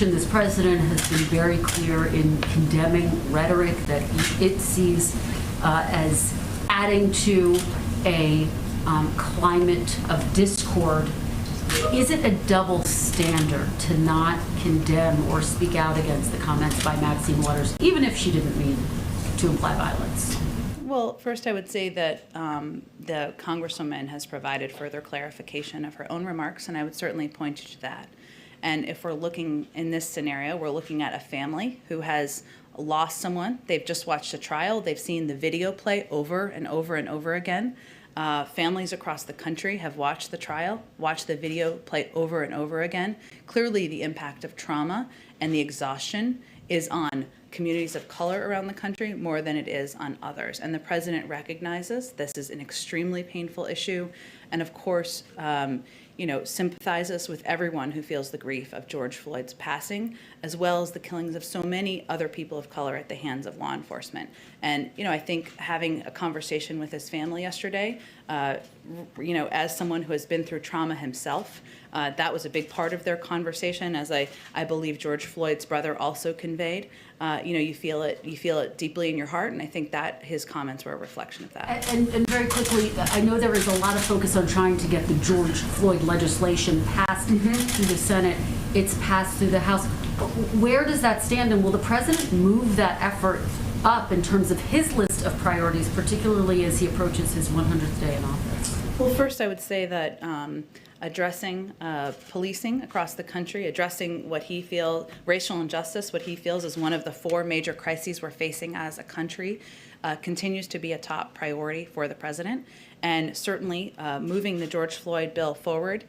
This president has been very clear in condemning rhetoric that it sees as adding to a climate of discord. Is it a double standard to not condemn or speak out against the comments by Maxine Waters, even if she didn't mean to imply violence? Well, first I would say that the Congresswoman has provided further clarification of her own remarks, and I would certainly point you to that. And if we're looking in this scenario, we're looking at a family who has lost someone. They've just watched a trial. They've seen the video play over and over and over again. Families across the country have watched the trial, watched the video play over and over again. Clearly, the impact of trauma and the exhaustion is on communities of color around the country more than it is on others. And the president recognizes this is an extremely painful issue, and of course, sympathizes with everyone who feels the grief of George Floyd's passing, as well as the killings of so many other people of color at the hands of law enforcement. And, I think having a conversation with his family yesterday, as someone who has been through trauma himself, that was a big part of their conversation, as I believe George Floyd's brother also conveyed. You feel it deeply in your heart, and I think that his comments were a reflection of that. And very quickly, I know there is a lot of focus on trying to get the George Floyd legislation passed through the Senate. It's passed through the House. Where does that stand, and will the president move that effort up in terms of his list of priorities, particularly as he approaches his 100th day in office? Well, first I would say that addressing policing across the country, addressing what he feels, racial injustice, what he feels is one of the 4 major crises we're facing as a country, continues to be a top priority for the president. And certainly moving the George Floyd bill forward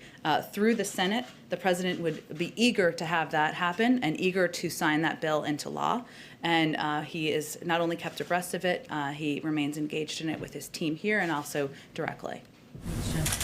through the Senate, the president would be eager to have that happen and eager to sign that bill into law. And he is not only kept abreast of it, he remains engaged in it with his team here and also directly. Thanks, Jen.